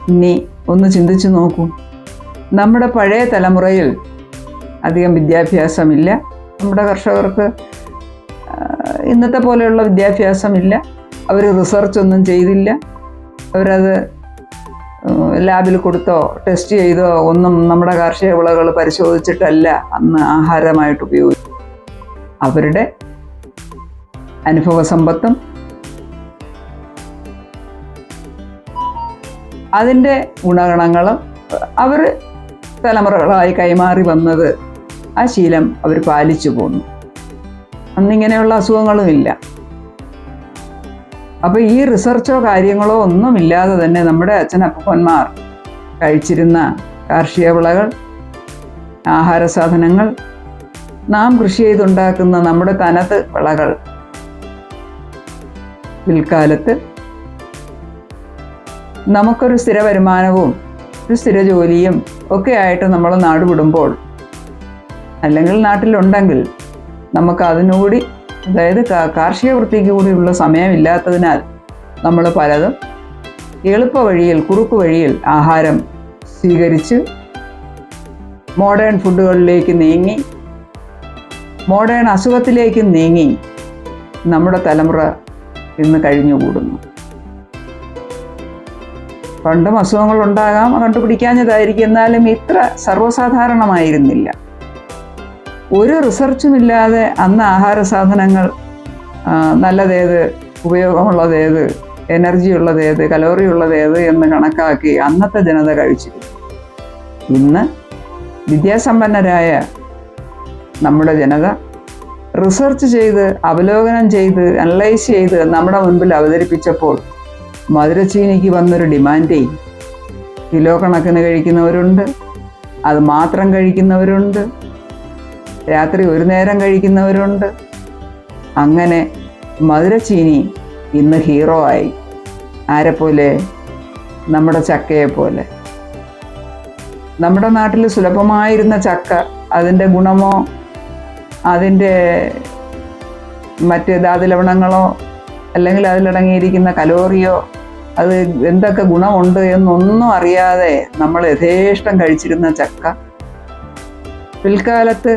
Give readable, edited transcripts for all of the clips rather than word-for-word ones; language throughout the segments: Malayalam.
ഇനി ഒന്ന് ചിന്തിച്ചു നോക്കൂ. നമ്മുടെ പഴയ തലമുറയിൽ അധികം വിദ്യാഭ്യാസമില്ല. നമ്മുടെ കർഷകർക്ക് ഇന്നത്തെ പോലെയുള്ള വിദ്യാഭ്യാസമില്ല. അവർ റിസർച്ചൊന്നും ചെയ്തില്ല. അവരത് ലാബിൽ കൊടുത്തോ ടെസ്റ്റ് ചെയ്തോ ഒന്നും നമ്മുടെ കാർഷിക വിളകൾ പരിശോധിച്ചിട്ടല്ല അന്ന് ആഹാരമായിട്ട് ഉപയോഗിച്ചു. അവരുടെ അനുഭവ സമ്പത്തും അതിൻ്റെ ഗുണഗണങ്ങളും അവർ തലമുറകളായി കൈമാറി വന്നത്, ആ ശീലം അവർ പാലിച്ചു പോന്നു. അന്നിങ്ങനെയുള്ള അസുഖങ്ങളുമില്ല. അപ്പോൾ ഈ റിസർച്ചോ കാര്യങ്ങളോ ഒന്നുമില്ലാതെ തന്നെ നമ്മുടെ അച്ഛനപ്പന്മാർ കഴിച്ചിരുന്ന കാർഷിക വിളകൾ, ആഹാര സാധനങ്ങൾ, നാം കൃഷി ചെയ്തുണ്ടാക്കുന്ന നമ്മുടെ തനത് വിളകൾ പിൽക്കാലത്ത് നമുക്കൊരു സ്ഥിര വരുമാനവും ഒരു സ്ഥിര ജോലിയും ഒക്കെ ആയിട്ട് നമ്മൾ നാട് വിടുമ്പോൾ, അല്ലെങ്കിൽ നാട്ടിലുണ്ടെങ്കിൽ നമുക്ക് അതിനുകൂടി, അതായത് കാർഷിക വൃത്തിക്ക് കൂടിയുള്ള സമയമില്ലാത്തതിനാൽ നമ്മൾ പലതും എളുപ്പ വഴിയിൽ, കുറുക്കു വഴിയിൽ ആഹാരം സ്വീകരിച്ച് മോഡേൺ ഫുഡുകളിലേക്ക് നീങ്ങി, മോഡേൺ അസുഖത്തിലേക്ക് നീങ്ങി നമ്മുടെ തലമുറ ഇന്ന് കഴിഞ്ഞുകൂടുന്നു. പണ്ടും അസുഖങ്ങൾ ഉണ്ടാകാം, കണ്ടുപിടിക്കാഞ്ഞതായിരിക്കും, എന്നാലും ഇത്ര സർവ്വസാധാരണമായിരുന്നില്ല. ഒരു റിസർച്ചുമില്ലാതെ അന്ന് ആഹാര സാധനങ്ങൾ നല്ലതേത്, ഉപയോഗമുള്ളതേത്, എനർജി ഉള്ളതേത്, കലോറി ഉള്ളതേത് എന്ന് കണക്കാക്കി അന്നത്തെ ജനത കഴിച്ചിരുന്നു. ഇന്ന് വിദ്യാസമ്പന്നരായ നമ്മുടെ ജനത റിസർച്ച് ചെയ്ത്, അവലോകനം ചെയ്ത്, അനലൈസ് ചെയ്ത് നമ്മുടെ മുൻപിൽ അവതരിപ്പിച്ചപ്പോൾ മധുരച്ചീനിക്ക് വന്നൊരു ഡിമാൻഡേ. കിലോ കണക്കിന് കഴിക്കുന്നവരുണ്ട്, അത് മാത്രം കഴിക്കുന്നവരുണ്ട്, രാത്രി ഒരു നേരം കഴിക്കുന്നവരുണ്ട്. അങ്ങനെ മധുരച്ചീനി ഇന്ന് ഹീറോ ആയി. ആരെപ്പോലെ? നമ്മുടെ ചക്കയെപ്പോലെ. നമ്മുടെ നാട്ടിൽ സുലഭമായിരുന്ന ചക്ക, അതിൻ്റെ ഗുണമോ അതിൻ്റെ മറ്റ് ധാതുലവണങ്ങളോ അല്ലെങ്കിൽ അതിലടങ്ങിയിരിക്കുന്ന കലോറിയോ അത് എന്തൊക്കെ ഗുണമുണ്ട് എന്നൊന്നും അറിയാതെ നമ്മൾ യഥേഷ്ടം കഴിച്ചിരുന്ന ചക്ക പിൽക്കാലത്ത്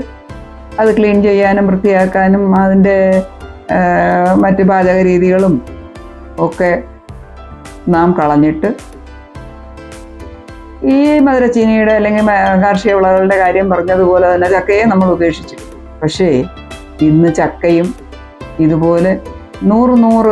അത് ക്ലീൻ ചെയ്യാനും വൃത്തിയാക്കാനും അതിൻ്റെ മറ്റ് പാചക രീതികളും ഒക്കെ നാം കളഞ്ഞിട്ട് ഈ മധുരച്ചീനിയുടെ അല്ലെങ്കിൽ കാർഷിക വിളകളുടെ കാര്യം പറഞ്ഞതുപോലെ തന്നെ ചക്കയെ നമ്മൾ ഉപേക്ഷിച്ചു. പക്ഷേ ഇന്ന് ചക്കയും ഇതുപോലെ 100